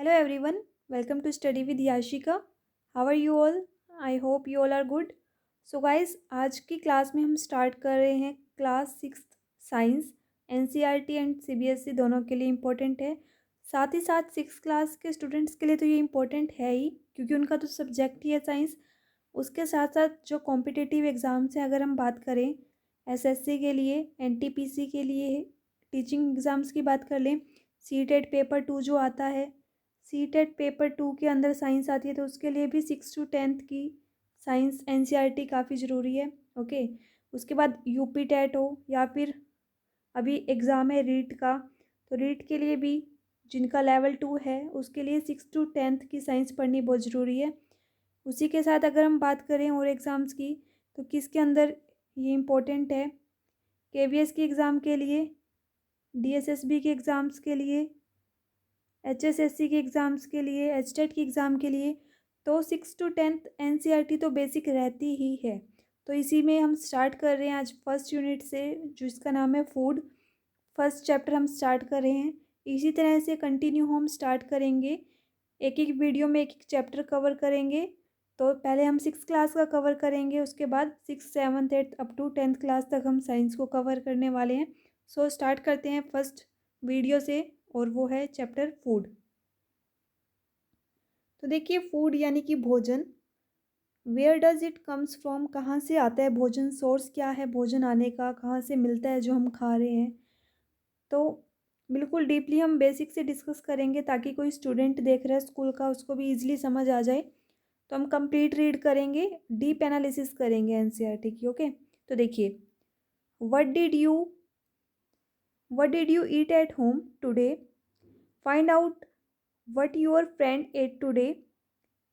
Hello everyone, welcome to Study with Yashika. How are you all? I hope you all are good. So guys, आज की class में हम start कर रहे हैं class 6 science. NCERT and CBSE दोनों के लिए इम्पोर्टेंट है। साथ ही साथ 6 क्लास के स्टूडेंट्स के लिए तो ये इम्पोर्टेंट है ही, क्योंकि उनका तो सब्जेक्ट ही है साइंस। उसके साथ साथ जो कॉम्पिटिटिव एग्ज़ाम्स हैं, अगर हम बात करें एसएससी के लिए, एनटीपीसी के लिए, टीचिंग एग्ज़ाम्स की बात कर लें, सीटेट पेपर 2 जो आता है, सीटेट पेपर 2 के अंदर साइंस आती है, तो उसके लिए भी 6 to 10th की साइंस एनसीईआरटी काफ़ी ज़रूरी है। ओके, उसके बाद यूपी टेट हो या फिर अभी एग्ज़ाम है रीट का, तो रीट के लिए भी जिनका लेवल 2 है उसके लिए 6 to 10th की साइंस पढ़नी बहुत ज़रूरी है। उसी के साथ अगर हम बात करें और एग्ज़ाम्स की, तो किसके अंदर ये इम्पोर्टेंट है, केवीएस की एग्ज़ाम के लिए, डीएसएसबी के एग्ज़ाम्स के लिए, एचएसएससी के एग्ज़ाम्स के लिए, एचटेट की एग्ज़ाम के लिए, तो 6 to 10th एनसीईआरटी तो बेसिक रहती ही है। तो इसी में हम स्टार्ट कर रहे हैं आज फर्स्ट यूनिट से, जिसका नाम है फूड। फर्स्ट चैप्टर हम स्टार्ट कर रहे हैं। इसी तरह से कंटिन्यू हम स्टार्ट करेंगे, एक एक वीडियो में एक एक चैप्टर कवर करेंगे। तो पहले हम 6 क्लास का कवर करेंगे, उसके बाद 6, 7, 8 अप टू 10th क्लास तक हम साइंस को कवर करने वाले हैं। सो स्टार्ट करते हैं फर्स्ट वीडियो से, और वो है चैप्टर फूड। तो देखिए, फूड यानी कि भोजन। Where does it comes from, कहाँ से आता है भोजन, सोर्स क्या है भोजन आने का, कहाँ से मिलता है जो हम खा रहे हैं। तो बिल्कुल डीपली हम बेसिक से डिस्कस करेंगे, ताकि कोई स्टूडेंट देख रहा है स्कूल का, उसको भी ईजिली समझ आ जाए। तो हम कंप्लीट रीड करेंगे, डीप एनालिसिस करेंगे एनसीईआरटी की। ओके, तो देखिए, what did you eat at home today, find out what your friend ate today,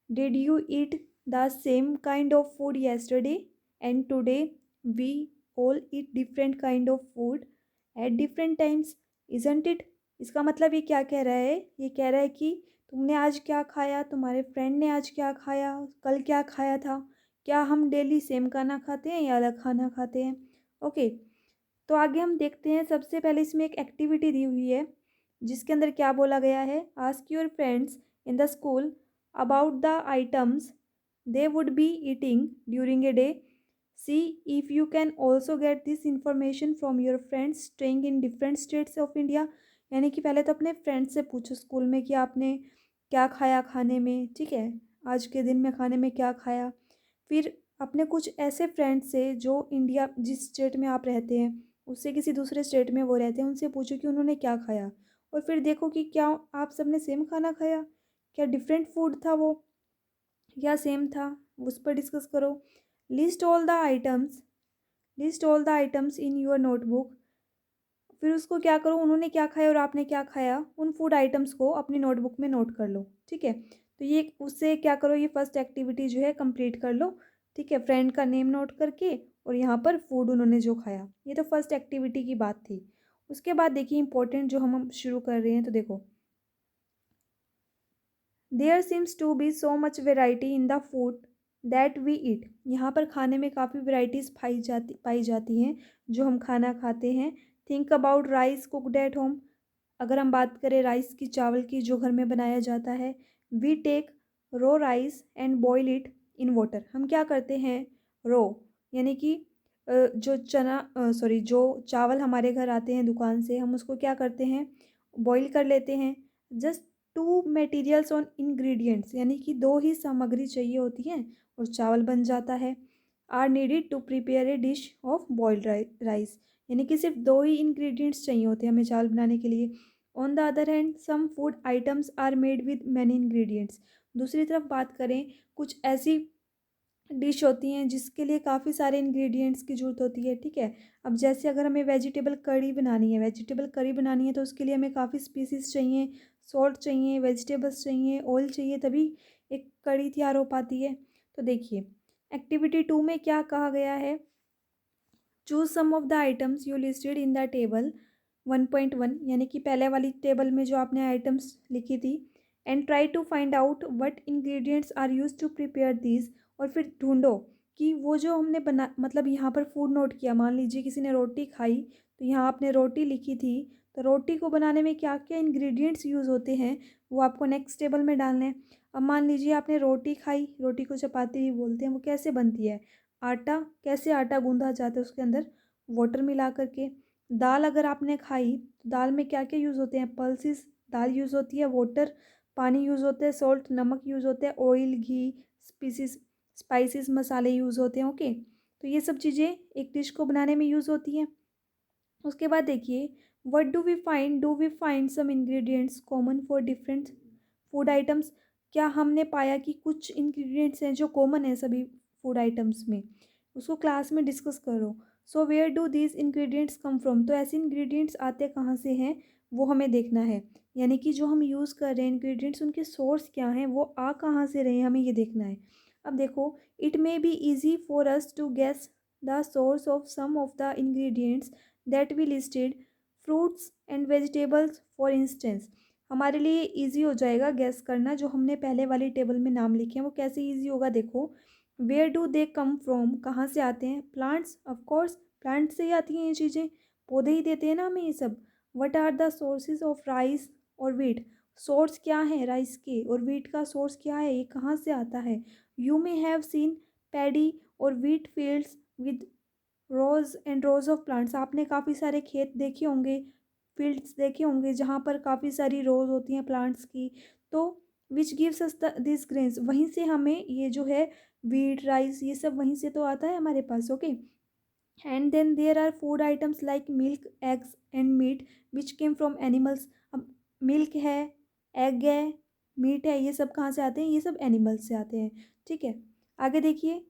did you eat the same kind of food yesterday, and today we all eat different kind of food at different times, isn't it. इसका मतलब ये क्या कह रहा है, ये कह रहा है कि तुमने आज क्या खाया, तुम्हारे फ्रेंड ने आज क्या खाया, कल क्या खाया था, क्या हम डेली सेम खाना खाते हैं या अलग खाना खाते हैं। ओके, तो आगे हम देखते हैं। सबसे पहले इसमें एक एक्टिविटी दी हुई है, जिसके अंदर क्या बोला गया है, ask your friends in the school about the items they would be eating during a day. See if you can also get this information from your friends staying in different states of India। यानी कि पहले तो अपने friend से पूछो school में कि आपने क्या खाया खाने में, ठीक है, आज के दिन में खाने में क्या खाया। फिर अपने कुछ ऐसे फ्रेंड से जो इंडिया, जिस स्टेट में आप रहते हैं उससे किसी दूसरे स्टेट में वो रहते हैं, उनसे पूछो कि उन्होंने क्या खाया, और फिर देखो कि क्या आप सबने सेम खाना खाया, क्या डिफरेंट फूड था वो या सेम था, उस पर डिस्कस करो। List all the items in your notebook. फिर उसको क्या करो, उन्होंने क्या खाया और आपने क्या खाया, उन फूड आइटम्स को अपनी नोटबुक में नोट कर लो। ठीक है, तो ये उससे क्या करो, ये फर्स्ट एक्टिविटी जो है कंप्लीट कर लो। ठीक है, फ्रेंड का नेम नोट करके, और यहाँ पर फूड उन्होंने जो खाया, ये तो फर्स्ट एक्टिविटी की बात थी। उसके बाद देखिए इंपॉर्टेंट जो हम शुरू कर रहे हैं, तो देखो, there seems to be so much variety in the food that we eat. यहाँ पर खाने में काफ़ी वेराइटीज़ पाई जाती हैं जो हम खाना खाते हैं। Think about rice cooked at home. अगर हम बात करें राइस की, चावल की, जो घर में बनाया जाता है, we take raw rice and boil it in water. हम क्या करते हैं, रो यानी कि जो जो चावल हमारे घर आते हैं दुकान से, हम उसको क्या करते हैं, बॉईल कर लेते हैं। Just two materials on ingredients, यानी कि दो ही सामग्री चाहिए होती है और चावल बन जाता है। Are needed to prepare a dish of boiled rice, यानी कि सिर्फ दो ही इंग्रेडिएंट्स चाहिए होते हैं हमें चावल बनाने के लिए। On the other hand some food items are made with many ingredients. दूसरी तरफ बात करें, कुछ ऐसी डिश होती हैं जिसके लिए काफ़ी सारे इंग्रेडिएंट्स की ज़रूरत होती है। ठीक है, अब जैसे अगर हमें वेजिटेबल करी बनानी है तो उसके लिए हमें काफ़ी स्पीसीज चाहिए, सॉल्ट चाहिए, वेजिटेबल्स चाहिए, ऑयल चाहिए, तभी एक कड़ी तैयार हो पाती है। तो देखिए, एक्टिविटी 2 में क्या कहा गया है, choose some of the items you listed in the table 1.1, यानी कि पहले वाली टेबल में जो आपने आइटम्स लिखी थी, and try to find out what ingredients are used to prepare this. और फिर ढूंढो कि वो जो हमने मतलब यहाँ पर फूड नोट किया, मान लीजिए किसी ने रोटी खाई, तो यहाँ आपने रोटी लिखी थी, तो रोटी को बनाने में क्या क्या इंग्रेडिएंट्स यूज़ होते हैं वो आपको नेक्स्ट टेबल में डालना है। अब मान लीजिए आपने रोटी खाई, रोटी को चपाती भी बोलते हैं, वो कैसे बनती है? आटा, कैसे आटा गूँधा जाता है उसके अंदर? वाटर मिला कर के। दाल अगर आपने खाई तो दाल में क्या क्या यूज़ होते हैं? पल्सेस दाल यूज़ होती है, वाटर पानी यूज़ होता है, सॉल्ट नमक यूज़ होता है, ऑयल घी स्पीसीज स्पाइसेस मसाले यूज़ होते हैं। ओके, तो ये सब चीज़ें एक डिश को बनाने में यूज़ होती हैं। उसके बाद देखिए, what do we find some ingredients common for different food items. क्या हमने पाया कि कुछ इंग्रेडिएंट्स हैं जो कॉमन है सभी फूड आइटम्स में? उसको क्लास में डिस्कस करो। So where do these ingredients come from, तो ऐसे इंग्रेडिएंट्स आते कहाँ से हैं वो हमें देखना है। यानी कि जो हम यूज़ कर रहे हैं इंग्रेडिएंट्स, उनके सोर्स क्या हैं, वो आ कहाँ से रहे हैं, हमें ये देखना है। अब देखो, it may be easy for us to guess the source of some of the ingredients that we listed, fruits and vegetables for instance. हमारे लिए इजी हो जाएगा गैस करना जो हमने पहले वाली टेबल में नाम लिखे हैं। वो कैसे इजी होगा देखो, where do they come from, कहाँ से आते हैं? प्लांट्स, ऑफकोर्स प्लांट से ही आती हैं ये चीज़ें, पौधे ही देते हैं ना हमें ये सब। What are the sources of rice और वीट, सोर्स क्या है राइस के और वीट का सोर्स क्या है, ये कहाँ से आता है? You may have seen paddy और wheat fields with rows and rows of plants, आपने काफ़ी सारे खेत देखे होंगे, फील्ड्स देखे होंगे जहाँ पर काफ़ी सारी रोज़ होती हैं प्लांट्स की। तो विच gives us the this grains, वहीं से हमें ये जो है वीट राइस ये सब वहीं से तो आता है हमारे पास। Okay, and then there are food items like milk eggs and meat which came from animals. अब मिल्क है, एग है, मीट है, ये सब कहाँ से आते हैं? ये सब एनिमल्स से आते हैं। ठीक है, आगे देखिए।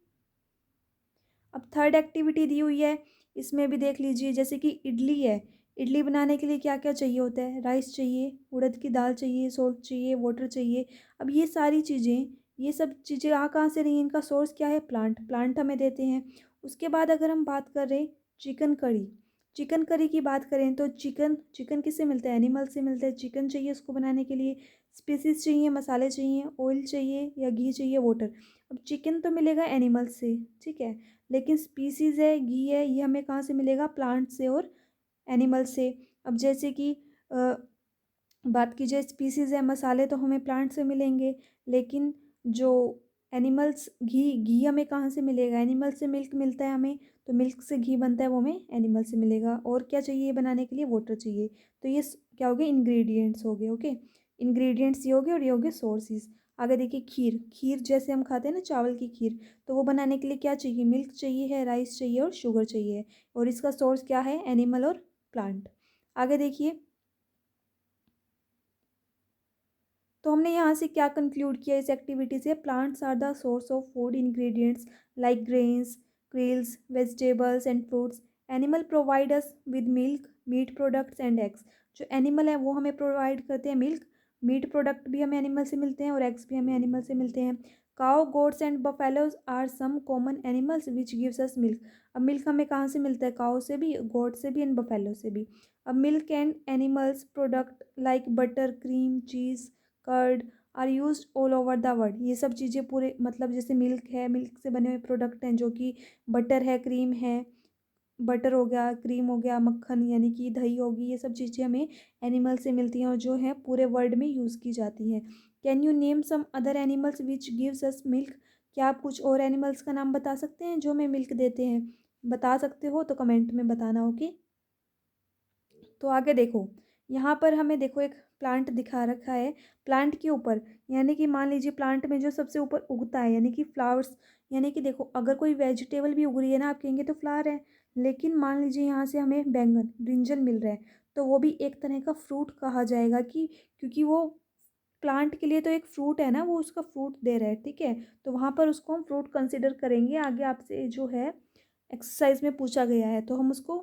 अब थर्ड एक्टिविटी दी हुई है, इसमें भी देख लीजिए। जैसे कि इडली है, इडली बनाने के लिए क्या क्या चाहिए होता है? राइस चाहिए, उड़द की दाल चाहिए, सॉल्ट चाहिए, वाटर चाहिए। अब ये सारी चीज़ें, ये सब चीज़ें आ कहाँ से रही हैं? इनका सोर्स क्या है? प्लांट, प्लांट हमें देते हैं। उसके बाद अगर हम बात कर रहे हैं चिकन करी, चिकन करी की बात करें तो चिकन, चिकन किससे मिलता है? एनिमल से मिलता है। चिकन चाहिए उसको बनाने के लिए, स्पीसीज चाहिए, मसाले चाहिए, ऑयल चाहिए या घी चाहिए, वाटर। अब चिकन तो मिलेगा एनिमल से, ठीक है, लेकिन स्पीसीज़ है, घी है, ये हमें कहाँ से मिलेगा? प्लांट से और एनिमल से। अब जैसे कि बात की जाए स्पीसीज़ है, मसाले तो हमें प्लांट से मिलेंगे, लेकिन जो एनिमल्स, घी, घी हमें कहाँ से मिलेगा? एनिमल से मिल्क मिलता है हमें, तो मिल्क से घी बनता है, वो हमें एनिमल से मिलेगा। और क्या चाहिए बनाने के लिए? वाटर चाहिए। तो ये क्या हो गए? इंग्रेडिएंट्स हो गए। ओके, इंग्रेडिएंट्स ये हो गए और ये हो गए सोर्सेज। आगे देखिए, खीर, खीर जैसे हम खाते हैं ना चावल की खीर, तो वो बनाने के लिए क्या चाहिए? मिल्क चाहिए है, राइस चाहिए और शुगर चाहिए, और इसका सोर्स क्या है? एनिमल और प्लांट। आगे देखिए, तो हमने यहाँ से क्या कंक्लूड किया इस एक्टिविटी से? Plants are the source of food ingredients like grains, cereals, vegetables and fruits. Animal provide us with milk, meat products and eggs. जो एनिमल है वो हमें प्रोवाइड करते हैं मिल्क, मीट प्रोडक्ट भी हमें एनिमल से मिलते हैं और एग्स भी हमें एनिमल से मिलते हैं। Cow, goats and buffaloes are some common animals which gives us milk. अब मिल्क हमें कहाँ से मिलता है? काउ से भी, गोट से भी एंड बफेलो से भी। अब milk and animals product like butter, cream, cheese, curd are use all over the world. ये सब चीज़ें पूरे, मतलब जैसे मिल्क है, मिल्क से बने हुए प्रोडक्ट हैं जो कि बटर है, क्रीम है, बटर हो गया, क्रीम हो गया, मक्खन यानी कि दही होगी, ये सब चीज़ें हमें एनिमल से मिलती हैं और जो है पूरे वर्ल्ड में यूज़ की जाती हैं। Can you name some other animals which gives us milk. क्या आप कुछ और एनिमल्स का नाम बता सकते हैं जो हमें मिल्क देते हैं? बता सकते हो तो कमेंट में बताना। ओके, तो आगे देखो, यहाँ पर हमें देखो एक प्लांट दिखा रखा है। प्लांट के ऊपर, यानी कि मान लीजिए प्लांट में जो सबसे ऊपर उगता है यानी कि फ्लावर्स, यानी कि देखो अगर कोई वेजिटेबल भी उग रही है ना, आप कहेंगे तो फ्लावर है, लेकिन मान लीजिए यहाँ से हमें बैंगन, ब्रिंजल मिल रहा है, तो वो भी एक तरह का फ्रूट कहा जाएगा, कि क्योंकि वो प्लांट के लिए तो एक फ्रूट है ना, वो उसका फ्रूट दे रहा है, ठीक है, तो वहाँ पर उसको हम फ्रूट कंसिडर करेंगे। आगे आपसे जो है एक्सरसाइज में पूछा गया है तो हम उसको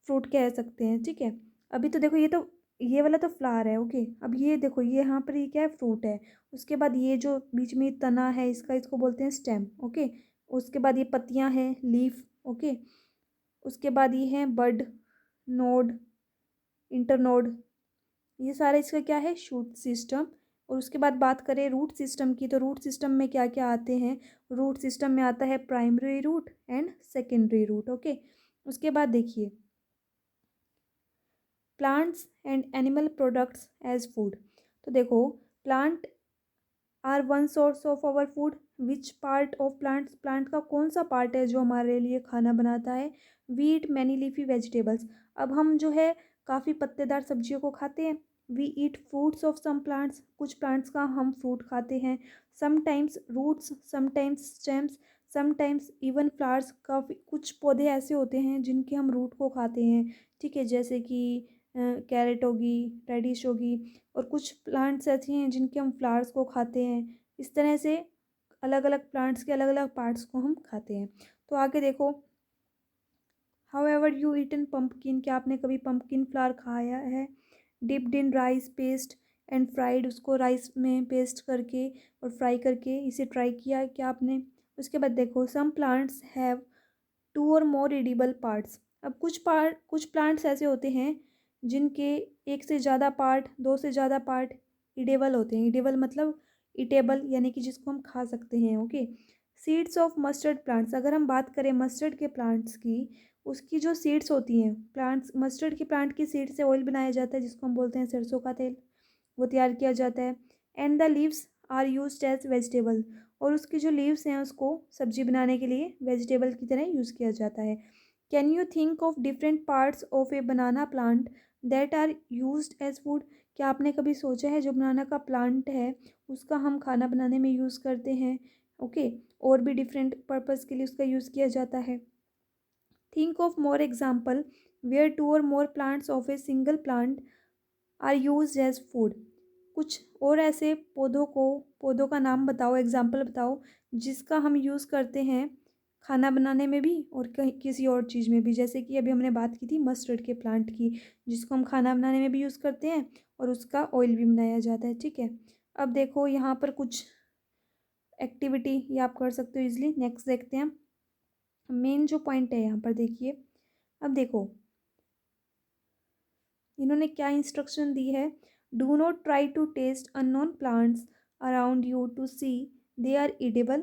फ्रूट कह सकते हैं, ठीक है। अभी तो देखो ये तो, ये वाला तो फ्लावर है। ओके, अब ये देखो, ये यहाँ पर ये क्या है? फ्रूट है। उसके बाद ये जो बीच में तना है इसका, इसको बोलते हैं स्टेम। ओके, उसके बाद ये पत्तियाँ हैं, लीफ। ओके, उसके बाद ये है बड, नोड, इंटरनोड, ये सारा इसका क्या है? Shoot system. और उसके बाद बात करें रूट सिस्टम की, तो रूट सिस्टम में क्या क्या आते हैं? रूट सिस्टम में आता है primary root and secondary root. Okay, उसके बाद देखिए, plants and animal products as food. तो देखो, plant are one source of our food. Which part of plants, plant का कौन सा पार्ट है जो हमारे लिए खाना बनाता है? We eat many leafy vegetables. अब हम जो है काफ़ी पत्तेदार सब्जियों को खाते हैं। We eat fruits of some plants, कुछ प्लांट्स का हम फ्रूट खाते हैं। Sometimes roots, sometimes stems, sometimes even flowers. काफ़ी कुछ पौधे ऐसे होते हैं जिनके हम रूट को खाते हैं, ठीक है, जैसे कि कैरेट होगी, रेडिश होगी। और कुछ प्लांट्स ऐसी हैं जिनके हम फ्लावर्स को खाते हैं। इस तरह से अलग अलग प्लांट्स के अलग अलग पार्ट्स को हम खाते हैं। तो आगे देखो, how ever you eaten pumpkin, क्या आपने कभी पम्पकिन फ्लावर खाया है? Dipped in rice paste and fried, उसको राइस में पेस्ट करके और फ्राई करके इसे ट्राई किया है क्या आपने? उसके बाद देखो, सम प्लांट्स हैव टू और मोर एडिबल पार्ट्स। अब कुछ प्लांट्स ऐसे होते हैं जिनके एक से ज़्यादा पार्ट, दो से ज़्यादा पार्ट ईडेबल होते हैं। ईडेबल मतलब ईटेबल, यानी कि जिसको हम खा सकते हैं। Okay. Seeds of mustard plants, अगर हम बात करें मस्टर्ड के प्लांट्स की, उसकी जो सीड्स होती हैं, प्लांट्स मस्टर्ड के प्लांट की सीड से ऑयल बनाया जाता है जिसको हम बोलते हैं सरसों का तेल, वो तैयार किया जाता है। And the leaves are used as vegetable, और उसकी जो लीव्स हैं उसको सब्जी बनाने के लिए वेजिटेबल की तरह यूज़ किया जाता है। Can you think of different parts of a banana plant that are used as food? क्या आपने कभी सोचा है जो बनाना का प्लांट है उसका हम खाना बनाने में यूज़ करते हैं? ओके। और भी डिफरेंट पर्पज़ के लिए उसका यूज़ किया जाता है। Think of more example where two और more plants of a single plant are use as food. कुछ और ऐसे पौधों का नाम बताओ, एग्जाम्पल बताओ, जिसका हम यूज़ करते हैं खाना बनाने में भी और कहीं किसी और चीज़ में भी। जैसे कि अभी हमने बात की थी मस्टर्ड के प्लांट की, जिसको हम खाना बनाने में भी यूज़ करते हैं और उसका ऑयल भी बनाया जाता है, ठीक है। अब देखो यहाँ पर कुछ एक्टिविटी ये आप कर सकते हो इजली। नेक्स्ट देखते हैं, मेन जो पॉइंट है यहाँ पर देखिए। अब देखो इन्होंने क्या इंस्ट्रक्शन दी है। Do not try to taste unknown plants around you to see they are edible,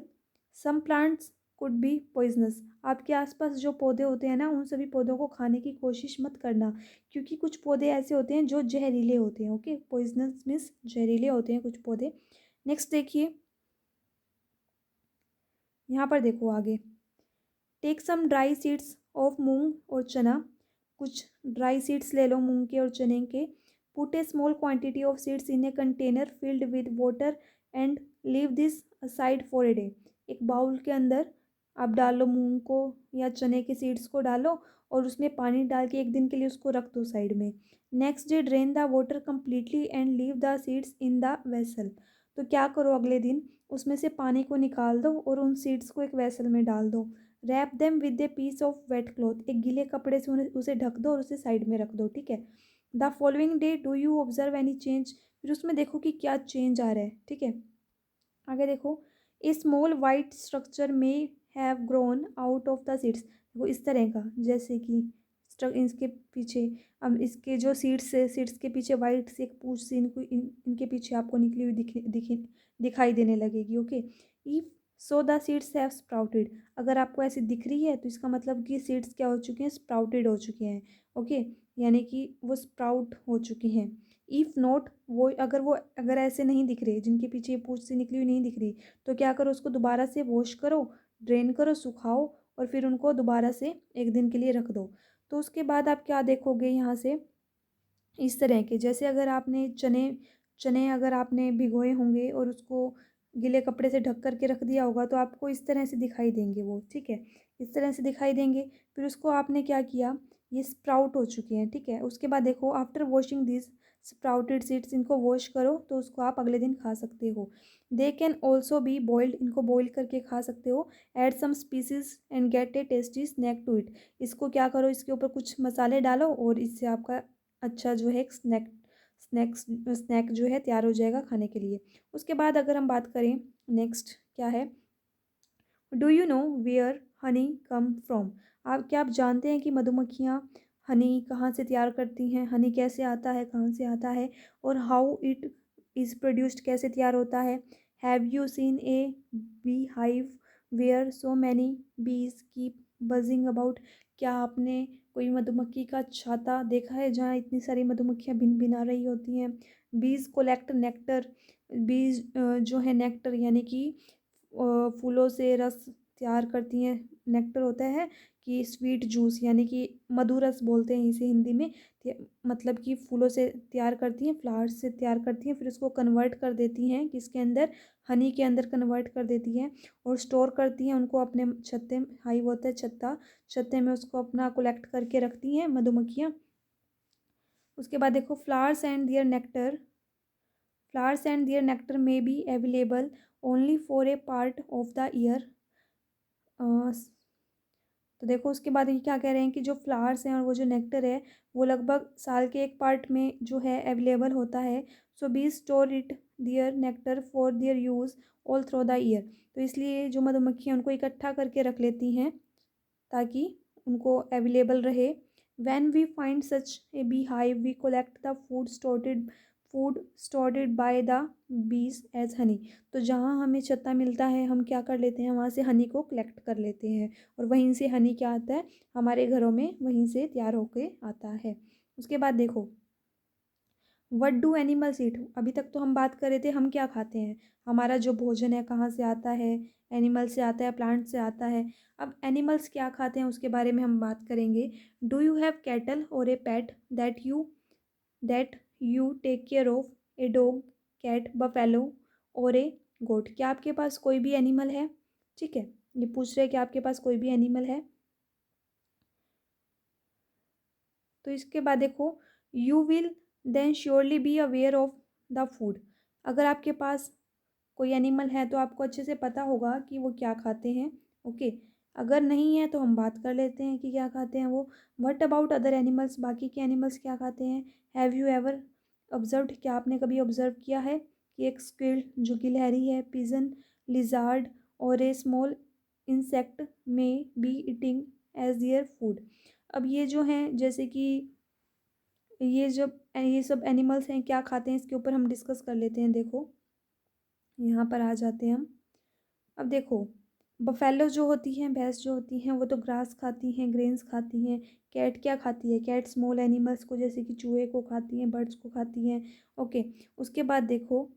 some plants could be poisonous. आपके आसपास जो पौधे होते हैं ना, उन सभी पौधों को खाने की कोशिश मत करना, क्योंकि कुछ पौधे ऐसे होते हैं जो जहरीले होते हैं। ओके, पॉइजनस मीन्स जहरीले होते हैं कुछ पौधे। नेक्स्ट देखिए, यहाँ पर देखो आगे, take some dry seeds of moong और चना। कुछ ड्राई सीड्स ले लो मूंग के और चने के। Put A small quantity of seeds in a container filled with water and leave this aside for a day. एक बाउल के अंदर आप डालो मूंग को या चने के सीड्स को डालो और उसमें पानी डाल के एक दिन के लिए उसको रख दो साइड में। Next day drain the water completely and leave the seeds in the vessel. तो क्या करो, अगले दिन उसमें से पानी को निकाल दो और उन सीड्स को एक वेसल में डाल दो। Wrap them with a piece of wet cloth, एक गीले कपड़े से उन्हें उसे ढक दो और उसे साइड में रख दो, ठीक है। The following day do you observe any change, फिर उसमें देखो कि क्या चेंज आ रहा है, ठीक है। आगे देखो, ए स्मॉल वाइट स्ट्रक्चर में have grown out of the seeds. देखो इस तरह का, जैसे कि इसके पीछे, अब इसके जो सीड्स है, सीड्स के पीछे वाइट से एक पूंछ सी इनके पीछे आपको निकली हुई दिखाई देने लगेगी। Okay. If so the seeds have sprouted, अगर आपको ऐसी दिख रही है तो इसका मतलब कि सीड्स क्या हो चुके हैं, स्प्राउटेड हो चुके हैं। ओके, यानी कि वो स्प्राउट हो चुकी हैं। इफ़ नॉट, वो अगर ऐसे नहीं दिख रही, जिनके पीछे ये पूंछ से निकली हुई नहीं दिख रही, तो क्या करो, उसको दोबारा से वॉश करो, ड्रेन करो, सुखाओ और फिर उनको दोबारा से एक दिन के लिए रख दो। तो उसके बाद आप क्या देखोगे यहाँ से, इस तरह के, जैसे अगर आपने चने चने अगर आपने भिगोए होंगे और उसको गीले कपड़े से ढक करके रख दिया होगा तो आपको इस तरह से दिखाई देंगे वो, ठीक है, इस तरह से दिखाई देंगे। फिर उसको आपने क्या किया, ये स्प्राउट हो चुके हैं, ठीक है। उसके बाद देखो, after washing this sprouted seeds, इनको वॉश करो तो उसको आप अगले दिन खा सकते हो। They can also be boiled, इनको बॉईल करके खा सकते हो। Add some spices and get a tasty snack to it, इसको क्या करो, इसके ऊपर कुछ मसाले डालो और इससे आपका अच्छा जो है स्नैक जो है तैयार हो जाएगा खाने के लिए। उसके बाद अगर हम बात करें, नेक्स्ट क्या है, do you know where honey come from. क्या आप जानते हैं कि मधुमक्खियाँ हनी कहाँ से तैयार करती हैं, हनी कैसे आता है, कहाँ से आता है, और हाउ इट इज़ प्रोड्यूस्ड, कैसे तैयार होता है। Have you seen a bee hive where so many bees keep buzzing about, क्या आपने कोई मधुमक्खी का छाता देखा है जहाँ इतनी सारी मधुमक्खियाँ भिन भिना रही होती हैं। बीज कोलेक्ट नेक्टर, बीज जो है नेक्टर यानी कि फूलों से रस तैयार करती हैं। नेक्टर होता है कि स्वीट जूस यानी कि मधुरस बोलते हैं इसे हिंदी में। मतलब कि फूलों से तैयार करती हैं, फ्लावर्स से तैयार करती हैं, फिर उसको कन्वर्ट कर देती हैं किसके अंदर, हनी के अंदर कन्वर्ट कर देती हैं और स्टोर करती हैं उनको अपने छत्ते में। हाइव होता है छत्ता, छत्ते में उसको अपना कलेक्ट करके रखती हैं मधुमक्खियाँ। उसके बाद देखो flowers and their nectar may be available only for a part of the year. तो देखो उसके बाद ये क्या कह रहे हैं कि जो फ्लावर्स हैं और वो जो नेक्टर है वो लगभग साल के एक पार्ट में जो है अवेलेबल होता है। So bee store it their nectar for their use all through the year. तो इसलिए जो मधुमक्खियाँ उनको इकट्ठा करके रख लेती हैं ताकि उनको अवेलेबल रहे। When we find such a bee hive we collect the food stored by the bees as honey. तो जहाँ हमें छत्ता मिलता है हम क्या कर लेते हैं, वहाँ से हनी को कलेक्ट कर लेते हैं और वहीं से हनी क्या आता है हमारे घरों में, वहीं से तैयार होके आता है। उसके बाद देखो व्हाट डू एनिमल्स ईट। अभी तक तो हम बात कर रहे थे हम क्या खाते हैं, हमारा जो भोजन है कहाँ से आता है, एनिमल से आता है, प्लांट से आता है। अब एनिमल्स क्या खाते हैं उसके बारे में हम बात करेंगे। डू यू हैव कैटल और a pet that you take care of, a dog, cat, buffalo और ए गोट। क्या आपके पास कोई भी एनिमल है? ठीक है, ये पूछ रहे हैं कि आपके पास कोई भी एनिमल है। तो इसके बाद देखो you will then surely be aware of the food. अगर आपके पास कोई एनिमल है तो आपको अच्छे से पता होगा कि वो क्या खाते हैं। ओके, अगर नहीं है तो हम बात कर लेते हैं कि क्या खाते हैं वो। व्हाट अबाउट अदर एनिमल्स, बाकी के एनिमल्स क्या खाते हैं। हैव यू एवर ऑब्जर्व्ड, क्या आपने कभी ऑब्जर्व किया है कि एक स्क्विल जो गिलहरी है, पिजन, लिजार्ड और a small insect may be eating as their food. अब ये जो हैं जैसे कि ये सब एनिमल्स हैं क्या खाते हैं इसके ऊपर हम डिस्कस कर लेते हैं। देखो यहाँ पर आ जाते हैं हम। अब देखो बफेलो जो होती हैं, भैंस जो होती हैं वो तो ग्रास खाती हैं, ग्रेन्स खाती हैं। कैट क्या खाती है, कैट स्मॉल एनिमल्स को जैसे कि चूहे को खाती हैं, बर्ड्स को खाती हैं। ओके, उसके बाद देखो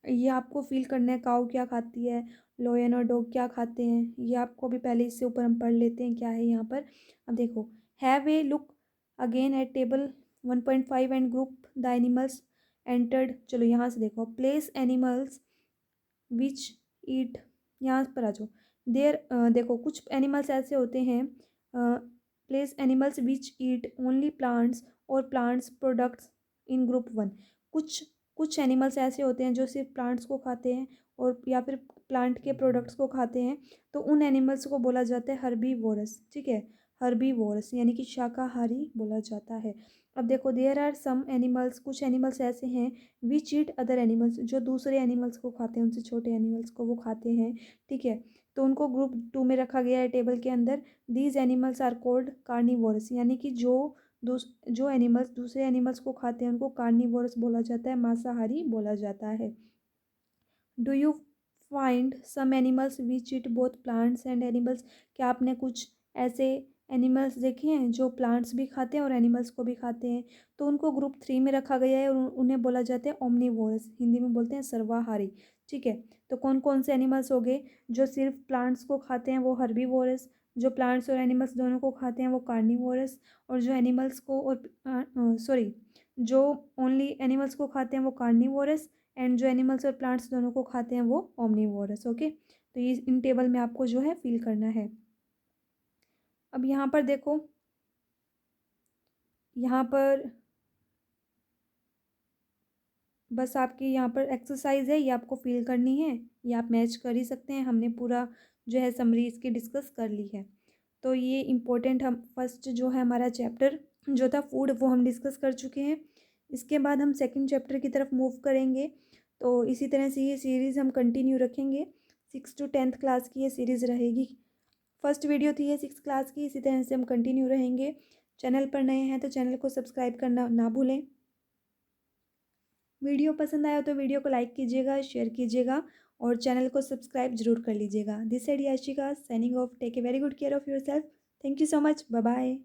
ये आपको फील करना है काऊ क्या खाती है, लोयन और डॉग क्या खाते हैं, ये आपको अभी पहले इससे ऊपर हम पढ़ लेते हैं क्या है यहाँ पर। अब देखो have a look again at table 1.5 and group the animals entered. चलो यहाँ से देखो प्लेस एनिमल्स विच ईट, यहाँ पर आ जाओ। देखो कुछ एनिमल्स ऐसे होते हैं, place animals which eat only plants और प्लांट्स प्रोडक्ट्स इन ग्रुप 1। कुछ कुछ एनिमल्स ऐसे होते हैं जो सिर्फ प्लांट्स को खाते हैं और या फिर प्लांट के प्रोडक्ट्स को खाते हैं, तो उन एनिमल्स को बोला जाता है हर्बीवोरस। ठीक है, हर्बीवोरस यानी कि शाकाहारी बोला जाता है। अब देखो देयर आर सम एनिमल्स, कुछ एनिमल्स ऐसे हैं विच ईट अदर एनिमल्स, जो दूसरे एनिमल्स को खाते हैं, उनसे छोटे एनिमल्स को वो खाते हैं। ठीक है, तो उनको ग्रुप 2 में रखा गया है टेबल के अंदर। These animals are called carnivorous, यानी कि जो एनिमल्स दूसरे एनिमल्स को खाते हैं उनको कार्निवोरस बोला जाता है, मांसाहारी बोला जाता है। Do you find some animals which eat both plants and animals. क्या आपने कुछ ऐसे एनिमल्स देखे हैं जो प्लांट्स भी खाते हैं और एनिमल्स को भी खाते हैं। तो उनको ग्रुप 3 में रखा गया है और उन्हें बोला जाता है ओमनीवोरस, हिंदी में बोलते हैं सर्वाहारी। ठीक है, तो कौन कौन से एनिमल्स हो गए, जो सिर्फ प्लांट्स को खाते हैं वो हर्बीवोरस, जो प्लांट्स और एनिमल्स दोनों को खाते हैं वो कार्निवोरस, और जो एनिमल्स को और सॉरी जो ओनली एनिमल्स को खाते हैं वो कार्निवोरस, एंड जो एनिमल्स और प्लांट्स दोनों को खाते हैं वो ओमनीवोरस। ओके, तो ये इन टेबल में आपको जो है फिल करना है। अब यहाँ पर देखो, यहाँ पर बस आपकी यहाँ पर एक्सरसाइज है, ये आपको फिल करनी है, ये आप मैच कर ही सकते हैं। हमने पूरा जो है समरी इसकी डिस्कस कर ली है। तो ये इम्पोर्टेंट हम फर्स्ट जो है हमारा चैप्टर जो था फूड वो हम डिस्कस कर चुके हैं। इसके बाद हम सेकंड चैप्टर की तरफ मूव करेंगे। तो इसी तरह से ये सीरीज़ हम कंटिन्यू रखेंगे। 6 to 10th क्लास की ये सीरीज़ रहेगी। फर्स्ट वीडियो थी ये 6th क्लास की, इसी तरह से हम कंटिन्यू रहेंगे। चैनल पर नए हैं तो चैनल को सब्सक्राइब करना ना भूलें। वीडियो पसंद आया तो वीडियो को लाइक कीजिएगा, शेयर कीजिएगा और चैनल को सब्सक्राइब जरूर कर लीजिएगा। This side Yashika signing off. Take a very good care of yourself. Thank you so much, bye bye.